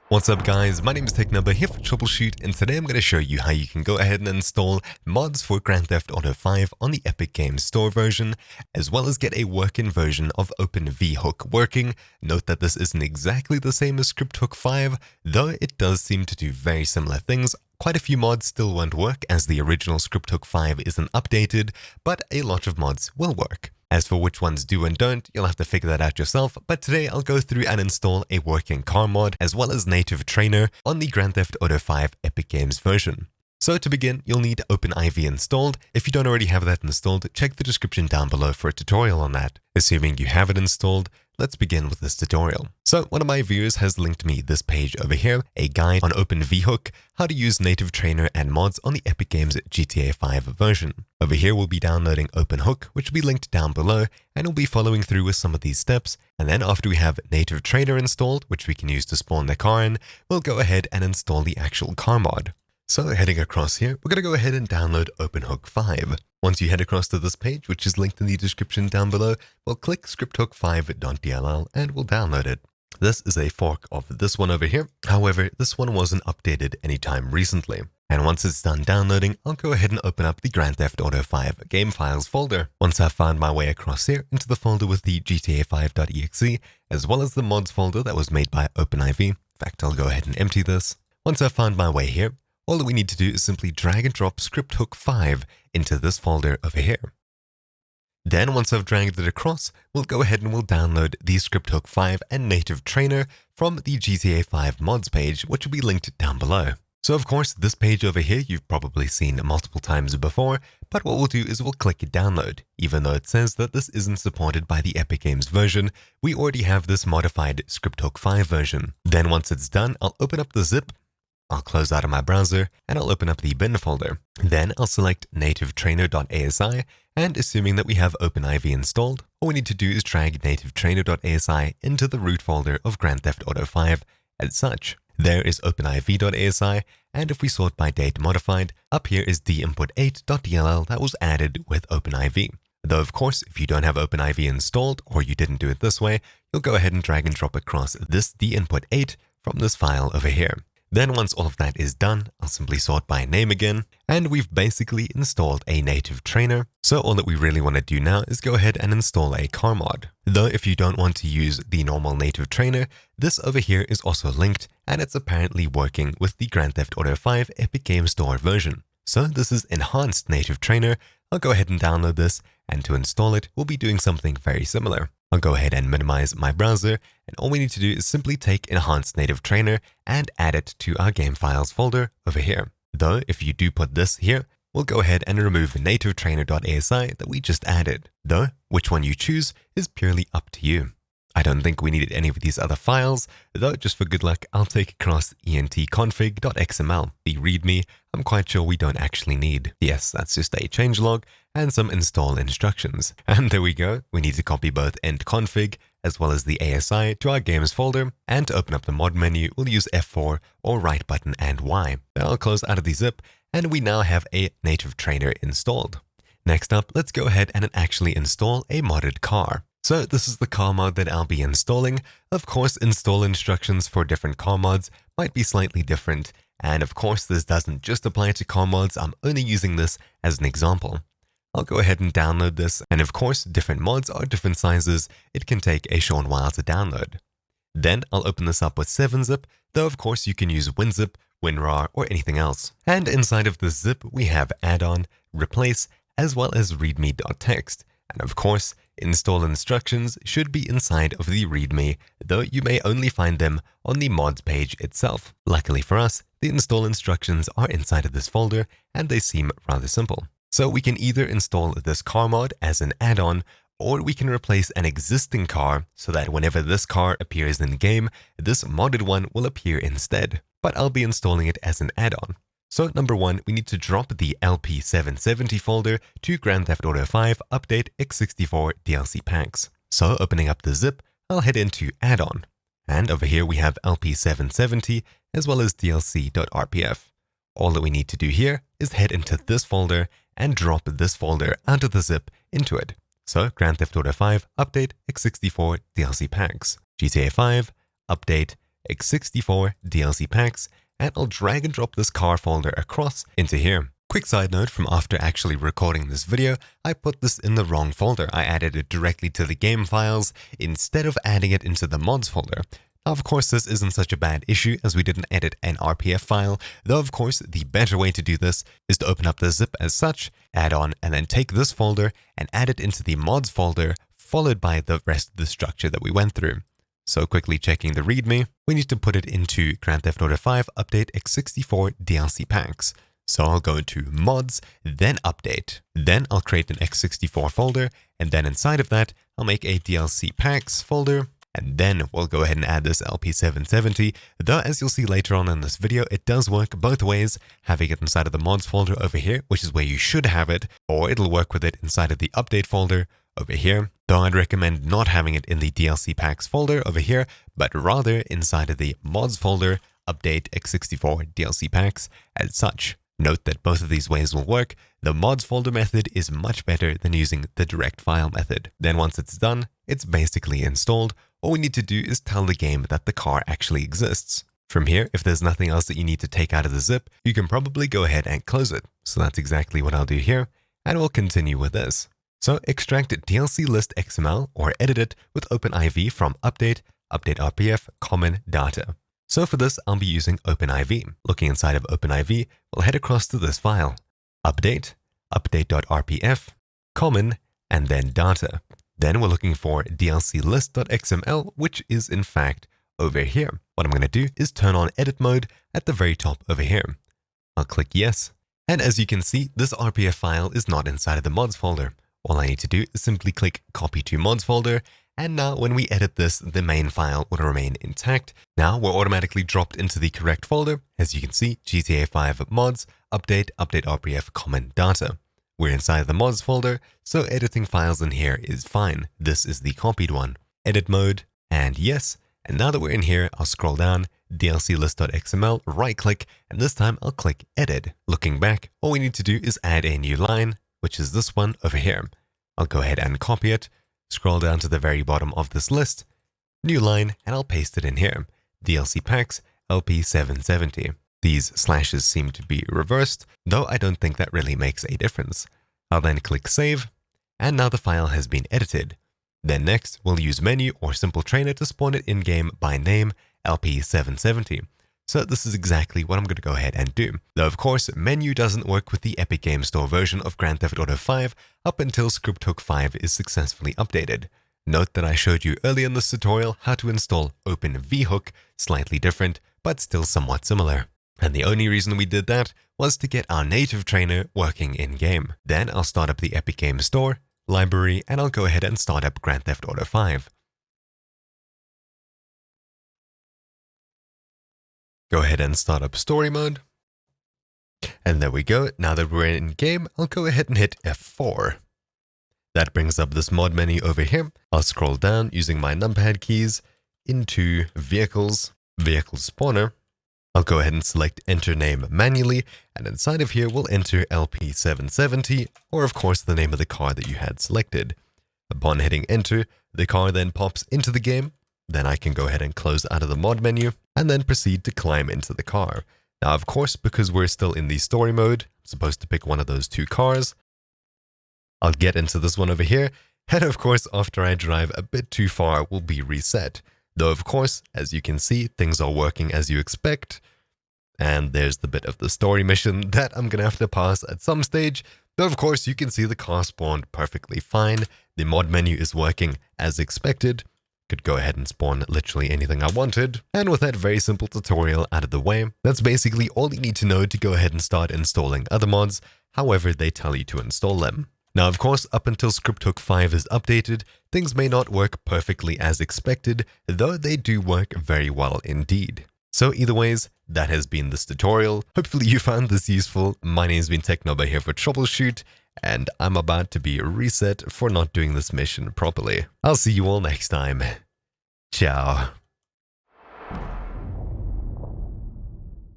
What's up guys, my name is TechNumber here for Troubleshoot, and today I'm going to show you how you can go ahead and install mods for Grand Theft Auto 5 on the Epic Games Store version, as well as get a working version of OpenVHook working. Note that this isn't exactly the same as ScriptHookV, though it does seem to do very similar things. Quite a few mods still won't work as the original ScriptHookV isn't updated, but a lot of mods will work. As for which ones do and don't, you'll have to figure that out yourself, but today I'll go through and install a working car mod as well as native trainer on the Grand Theft Auto 5 Epic Games version. So to begin, you'll need OpenIV installed. If you don't already have that installed, check the description down below for a tutorial on that. Assuming you have it installed, let's begin with this tutorial. So one of my viewers has linked me this page over here, a guide on OpenVHook, how to use native trainer and mods on the Epic Games GTA 5 version. Over here we'll be downloading OpenVHook, which will be linked down below, and we'll be following through with some of these steps. And then after we have native trainer installed, which we can use to spawn the car in, we'll go ahead and install the actual car mod. So heading across here, we're going to go ahead and download OpenVHook 5. Once you head across to this page, which is linked in the description down below, we'll click ScriptHookV.dll and we'll download it. This is a fork of this one over here. However, this one wasn't updated anytime recently. And once it's done downloading, I'll go ahead and open up the Grand Theft Auto 5 game files folder. Once I've found my way across here into the folder with the GTA5.exe, as well as the mods folder that was made by OpenIV. In fact, I'll go ahead and empty this. Once I've found my way here, all that we need to do is simply drag and drop ScriptHookV into this folder over here. Then once I've dragged it across, we'll go ahead and we'll download the ScriptHookV and native trainer from the GTA 5 mods page, which will be linked down below. So of course, this page over here you've probably seen multiple times before, but what we'll do is we'll click download. Even though it says that this isn't supported by the Epic Games version, we already have this modified ScriptHookV version. Then once it's done, I'll open up the zip, I'll close out of my browser, and I'll open up the bin folder. Then I'll select nativetrainer.asi, and assuming that we have OpenIV installed, all we need to do is drag nativetrainer.asi into the root folder of Grand Theft Auto 5 as such. There is OpenIV.asi, and if we sort by date modified, up here is dinput8.dll that was added with OpenIV. Though of course, if you don't have OpenIV installed, or you didn't do it this way, you'll go ahead and drag and drop across this dinput8 from this file over here. Then once all of that is done, I'll simply sort by name again, and we've basically installed a native trainer. So all that we really want to do now is go ahead and install a car mod. Though if you don't want to use the normal native trainer, this over here is also linked, and it's apparently working with the Grand Theft Auto 5 Epic Games Store version. So this is enhanced native trainer. I'll go ahead and download this, and to install it, we'll be doing something very similar. I'll go ahead and minimize my browser, and all we need to do is simply take Enhanced Native Trainer and add it to our game files folder over here. Though, if you do put this here, we'll go ahead and remove nativetrainer.asi that we just added. Though, which one you choose is purely up to you. I don't think we needed any of these other files, though just for good luck, I'll take across entconfig.xml. The readme, I'm quite sure we don't actually need. Yes, that's just a changelog and some install instructions. And there we go, we need to copy both entconfig as well as the ASI to our games folder, and to open up the mod menu, we'll use F4 or right button and Y. Then I'll close out of the zip, and we now have a native trainer installed. Next up, let's go ahead and actually install a modded car. So this is the car mod that I'll be installing. Of course, install instructions for different car mods might be slightly different. And of course, this doesn't just apply to car mods. I'm only using this as an example. I'll go ahead and download this. And of course, different mods are different sizes. It can take a short while to download. Then I'll open this up with 7-zip, though of course you can use WinZip, WinRAR, or anything else. And inside of this zip, we have add-on, replace, as well as readme.txt. And of course, install instructions should be inside of the README, though you may only find them on the mods page itself. Luckily for us, the install instructions are inside of this folder, and they seem rather simple. So we can either install this car mod as an add-on, or we can replace an existing car so that whenever this car appears in the game, this modded one will appear instead. But I'll be installing it as an add-on. So number one, we need to drop the LP770 folder to Grand Theft Auto 5 Update x64 DLC packs. So opening up the zip, I'll head into add-on. And over here we have LP770 as well as DLC.rpf. All that we need to do here is head into this folder and drop this folder out of the zip into it. So Grand Theft Auto 5 Update x64 DLC packs, GTA 5 Update x64 DLC packs, and I'll drag and drop this car folder across into here. Quick side note from after actually recording this video, I put this in the wrong folder. I added it directly to the game files instead of adding it into the mods folder. Now, of course, this isn't such a bad issue as we didn't edit an RPF file, though of course the better way to do this is to open up the zip as such, add on, and then take this folder and add it into the mods folder, followed by the rest of the structure that we went through. So quickly checking the README, we need to put it into Grand Theft Auto 5 Update x64 DLC packs. So I'll go into mods, then update. Then I'll create an x64 folder, and then inside of that, I'll make a DLC packs folder, and then we'll go ahead and add this LP770, though as you'll see later on in this video, it does work both ways, having it inside of the mods folder over here, which is where you should have it, or it'll work with it inside of the update folder over here, though I'd recommend not having it in the DLC packs folder over here, but rather inside of the mods folder, update x64 DLC packs as such. Note that both of these ways will work. The mods folder method is much better than using the direct file method. Then once it's done, it's basically installed. All we need to do is tell the game that the car actually exists. From here, if there's nothing else that you need to take out of the zip, you can probably go ahead and close it. So that's exactly what I'll do here, and we'll continue with this. So extract DLC list XML or edit it with OpenIV from update, update RPF, common data. So for this, I'll be using OpenIV. Looking inside of OpenIV, we'll head across to this file, update, update.rpf, common, and then data. Then we're looking for DLC list.xml, which is in fact over here. What I'm going to do is turn on edit mode at the very top over here. I'll click yes. And as you can see, this RPF file is not inside of the mods folder. All I need to do is simply click copy to mods folder. And now when we edit this, the main file will remain intact. Now we're automatically dropped into the correct folder. As you can see, GTA 5 mods, update, update RPF, common data. We're inside the mods folder, so editing files in here is fine. This is the copied one. Edit mode, and yes. And now that we're in here, I'll scroll down, DLC list.xml, right click, and this time I'll click edit. Looking back, all we need to do is add a new line, which is this one over here. I'll go ahead and copy it. Scroll down to the very bottom of this list, new line, and I'll paste it in here. DLC packs, LP770. These slashes seem to be reversed, though I don't think that really makes a difference. I'll then click save, and now the file has been edited. Then next, we'll use menu or simple trainer to spawn it in-game by name, LP770. So this is exactly what I'm going to go ahead and do. Though of course, menu doesn't work with the Epic Games Store version of Grand Theft Auto 5 up until ScriptHookV is successfully updated. Note that I showed you earlier in this tutorial how to install OpenVHook, slightly different, but still somewhat similar. And the only reason we did that was to get our native trainer working in-game. Then I'll start up the Epic Games Store, library, and I'll go ahead and start up Grand Theft Auto 5. Go ahead and start up story mode. And there we go. Now that we're in game, I'll go ahead and hit F4. That brings up this mod menu over here. I'll scroll down using my numpad keys into vehicles, vehicle spawner. I'll go ahead and select enter name manually. And inside of here, we'll enter LP770, or of course the name of the car that you had selected. Upon hitting enter, the car then pops into the game. Then I can go ahead and close out of the mod menu and then proceed to climb into the car. Now, of course, because we're still in the story mode, I'm supposed to pick one of those two cars. I'll get into this one over here. And of course, after I drive a bit too far, will be reset. Though, of course, as you can see, things are working as you expect. And there's the bit of the story mission that I'm going to have to pass at some stage. Though, of course, you can see the car spawned perfectly fine. The mod menu is working as expected. Could go ahead and spawn literally anything I wanted. And with that very simple tutorial out of the way, that's basically all you need to know to go ahead and start installing other mods, however they tell you to install them. Now, of course, up until ScriptHookV is updated, things may not work perfectly as expected, though they do work very well indeed. So either ways, that has been this tutorial. Hopefully you found this useful. My name's been TechNoba here for Troubleshoot, and I'm about to be reset for not doing this mission properly. I'll see you all next time. Ciao.